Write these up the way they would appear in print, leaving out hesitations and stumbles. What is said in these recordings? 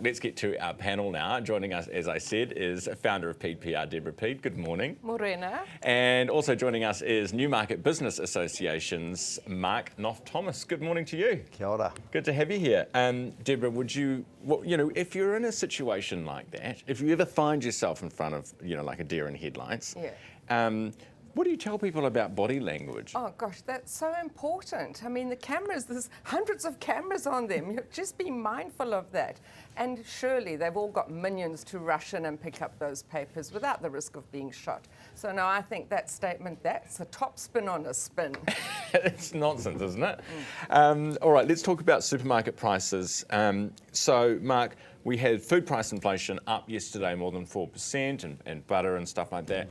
let's get to our panel now. Joining us, as I said, is founder of Pead PR, Deborah Pead. Good morning. Morena. And also joining us is Newmarket Business Association's Mark Knoff-Thomas. Good morning to you. Kia ora. Good to have you here. Deborah, would you, if you're in a situation like that, if you ever find yourself in front of, like a deer in headlights, what do you tell people about body language? Oh gosh, that's so important. I mean, the cameras, there's hundreds of cameras on them. Just be mindful of that. And surely they've all got minions to rush in and pick up those papers without the risk of being shot. So no, I think that statement, that's a top spin on a spin. It's nonsense, isn't it? All right, let's talk about supermarket prices. So, Mark, we had food price inflation up yesterday more than 4% and butter and stuff like that.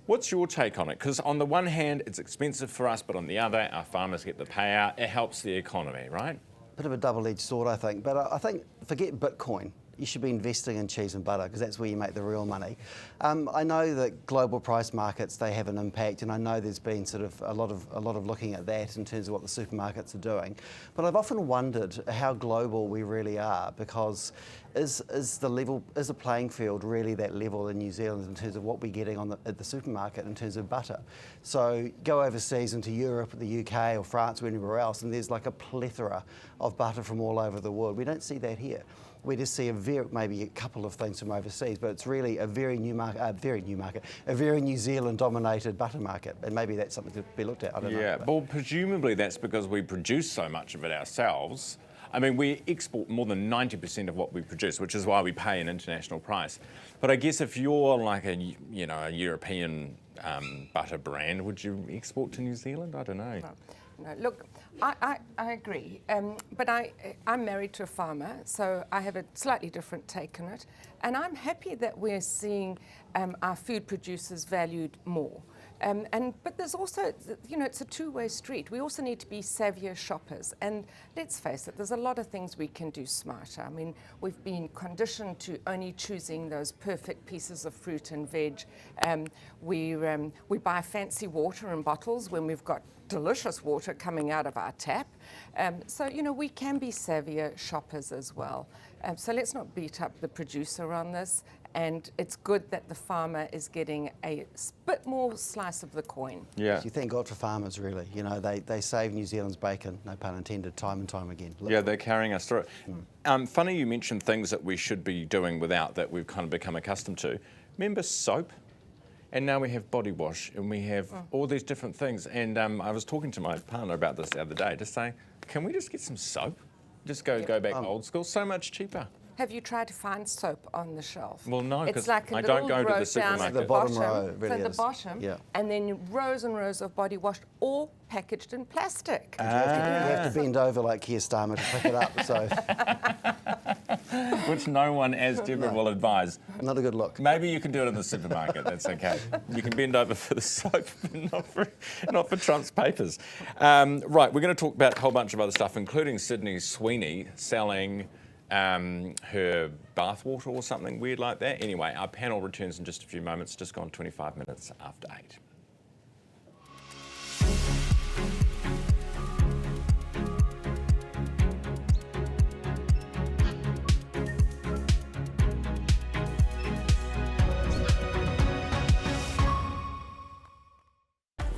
What's your take on it? Because on the one hand, it's expensive for us, but on the other, our farmers get the payout. It helps the economy, right? Bit of a double-edged sword, I think. But I think, forget Bitcoin. You should be investing in cheese and butter because that's where you make the real money. I know that global price markets, they have an impact, and I know there's been sort of a lot of looking at that in terms of what the supermarkets are doing. But I've often wondered how global we really are, because is the playing field really that level in New Zealand in terms of what we're getting at the supermarket in terms of butter? So go overseas into Europe, the UK or France or anywhere else, and there's like a plethora of butter from all over the world. We don't see that here. We just see maybe a couple of things from overseas, but it's really a very New Zealand-dominated butter market, and maybe that's something to be looked at. I don't know. Yeah, well, presumably that's because we produce so much of it ourselves. I mean, we export more than 90% of what we produce, which is why we pay an international price. But I guess if you're like a European butter brand, would you export to New Zealand? I don't know. No, look, I agree, but I'm married to a farmer, so I have a slightly different take on it, and I'm happy that we're seeing our food producers valued more. But there's also, it's a two-way street. We also need to be savvier shoppers, and let's face it, there's a lot of things we can do smarter. I mean, we've been conditioned to only choosing those perfect pieces of fruit and veg. We buy fancy water in bottles when we've got delicious water coming out of our tap. So, we can be savvier shoppers as well. So let's not beat up the producer on this. And it's good that the farmer is getting a bit more slice of the coin. Yeah. You thank God for farmers, really. They save New Zealand's bacon, no pun intended, time and time again. Yeah, they're carrying us through it. Funny you mentioned things that we should be doing without, that we've kind of become accustomed to. Remember soap? And now we have body wash, and we have all these different things. And I was talking to my partner about this the other day, just saying, can we just get some soap? Just go back old school, so much cheaper. Have you tried to find soap on the shelf? Well, no, because like I don't go to the supermarket. The bottom row, really so is. The bottom, yeah. And then rows and rows of body wash, all packaged in plastic. You have to bend over like Keir Starmer to pick it up. So, which no one, as Deborah will advise. Not a good look. Maybe you can do it in the supermarket. That's okay. You can bend over for the soap, but not for Trump's papers. Right, we're going to talk about a whole bunch of other stuff, including Sydney Sweeney selling her bathwater or something weird like that. Anyway, our panel returns in just a few moments, just gone 25 minutes after 8.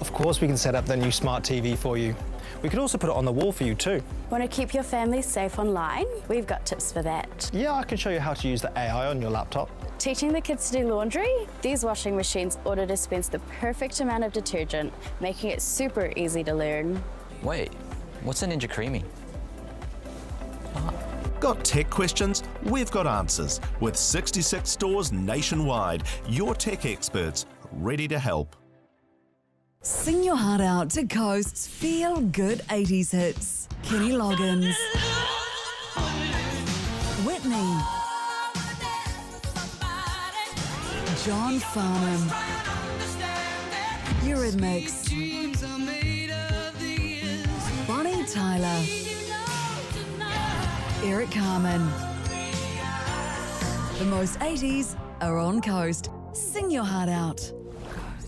Of course we can set up the new smart TV for you. We can also put it on the wall for you too. Want to keep your family safe online? We've got tips for that. Yeah, I can show you how to use the AI on your laptop. Teaching the kids to do laundry? These washing machines auto-dispense the perfect amount of detergent, making it super easy to learn. Wait, what's a Ninja Creamy? Got tech questions? We've got answers. With 66 stores nationwide, your tech experts ready to help. Sing your heart out to Coast's feel-good 80s hits. Kenny Loggins, Whitney, John Farnham, Eurythmics, Bonnie Tyler, Eric Carmen. The most 80s are on Coast. Sing your heart out.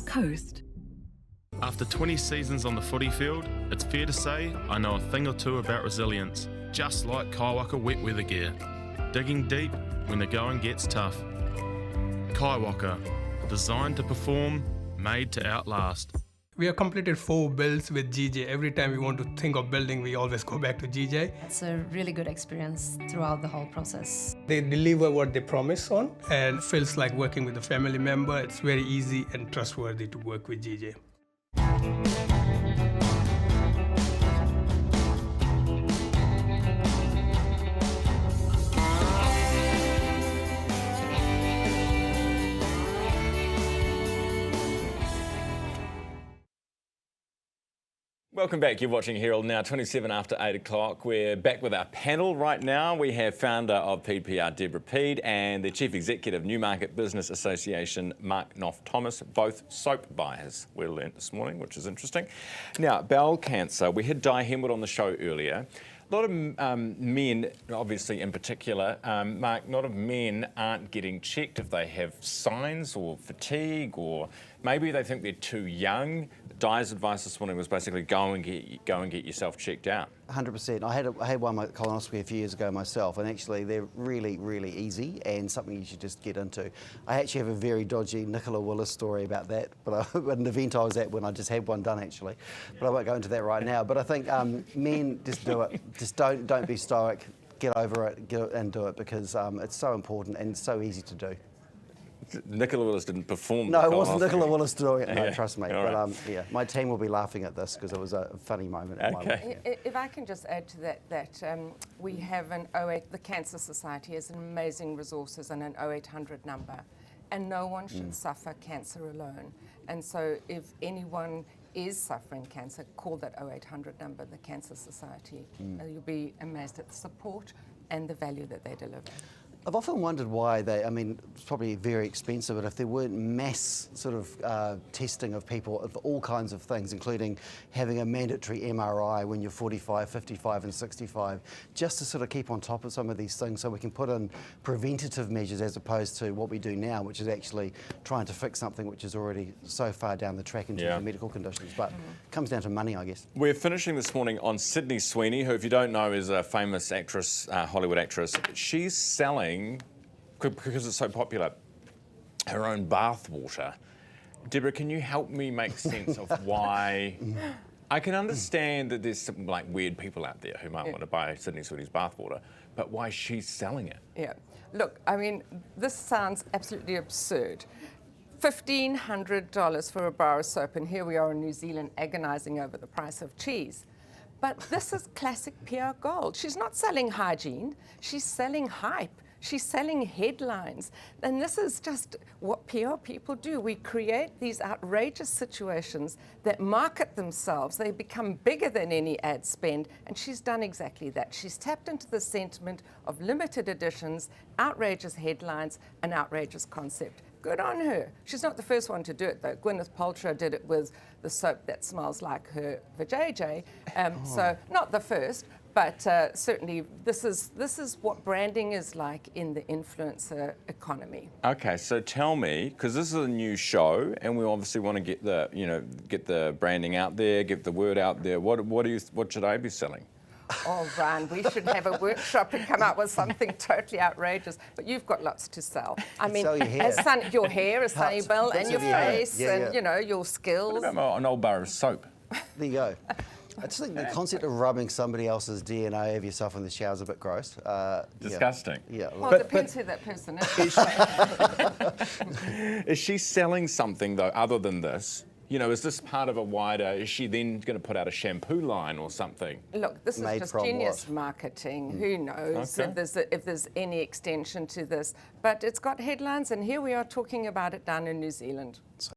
Coast. After 20 seasons on the footy field, it's fair to say I know a thing or two about resilience, just like Kaiwaka wet weather gear. Digging deep, when the going gets tough. Kaiwaka, designed to perform, made to outlast. We have completed 4 builds with GJ. Every time we want to think of building, we always go back to GJ. It's a really good experience throughout the whole process. They deliver what they promise on, and it feels like working with a family member. It's very easy and trustworthy to work with GJ. Welcome back. You're watching Herald Now, 27 after 8 o'clock. We're back with our panel right now. We have founder of Pead PR, Deborah Pead, and the Chief Executive, Newmarket Business Association, Mark Knoff-Thomas, both soap buyers, we learnt this morning, which is interesting. Now, bowel cancer. We had Di Hemwood on the show earlier. A lot of men, obviously in particular, Mark, a lot of men aren't getting checked if they have signs or fatigue, or maybe they think they're too young. Di's advice this morning was basically go and get yourself checked out. 100%. I had one my colonoscopy a few years ago myself, and actually they're really, really easy and something you should just get into. I actually have a very dodgy Nicola Willis story about that, but an event I was at when I just had one done actually, but I won't go into that right now. But I think men, just do it. Just don't be stoic. Get over it, and do it, because it's so important and so easy to do. Nicola Willis didn't perform. No, it wasn't Nicola Willis doing it, no, Yeah. trust me. All But right. yeah, my team will be laughing at this because it was a funny moment. At my life. If I can just add to that, we have an 08, the Cancer Society has amazing resources and an 0800 number, and no one should suffer cancer alone. And so if anyone is suffering cancer, call that 0800 number, the Cancer Society. You'll be amazed at the support and the value that they deliver. I've often wondered why it's probably very expensive, but if there weren't mass sort of testing of people of all kinds of things, including having a mandatory MRI when you're 45, 55 and 65, just to sort of keep on top of some of these things so we can put in preventative measures as opposed to what we do now, which is actually trying to fix something which is already so far down the track in terms of medical conditions. But it comes down to money, I guess. We're finishing this morning on Sydney Sweeney, who, if you don't know, is a famous actress, Hollywood actress. She's selling, because it's so popular, her own bathwater. Deborah, can you help me make sense of why? I can understand that there's some like weird people out there who might want to buy Sydney Sweeney's bathwater, but why she's selling it? Yeah, look, I mean, this sounds absolutely absurd. $1,500 for a bar of soap, and here we are in New Zealand agonising over the price of cheese. But this is classic PR gold. She's not selling hygiene, she's selling hype. She's selling headlines. And this is just what PR people do. We create these outrageous situations that market themselves. They become bigger than any ad spend. And she's done exactly that. She's tapped into the sentiment of limited editions, outrageous headlines, and outrageous concept. Good on her. She's not the first one to do it, though. Gwyneth Paltrow did it with the soap that smells like her vajayjay. So not the first. But certainly, this is what branding is like in the influencer economy. Okay, so tell me, because this is a new show, and we obviously want to get the branding out there, get the word out there. What should I be selling? Oh, Ryan, we should have a workshop and come up with something totally outrageous. But you've got lots to sell. I mean, Sell your hair. your hair, a sunny bill, and your face, Yeah, and your skills. What about an old bar of soap? There you go. I just think the concept of rubbing somebody else's DNA over yourself in the shower is a bit gross. Disgusting. Yeah. Well, it depends who that person is. Is she selling something, though, other than this? Is this part of a wider, is she then going to put out a shampoo line or something? Look, this is Made just from genius what? marketing. Who knows Okay. if there's any extension to this. But it's got headlines, and here we are talking about it down in New Zealand. So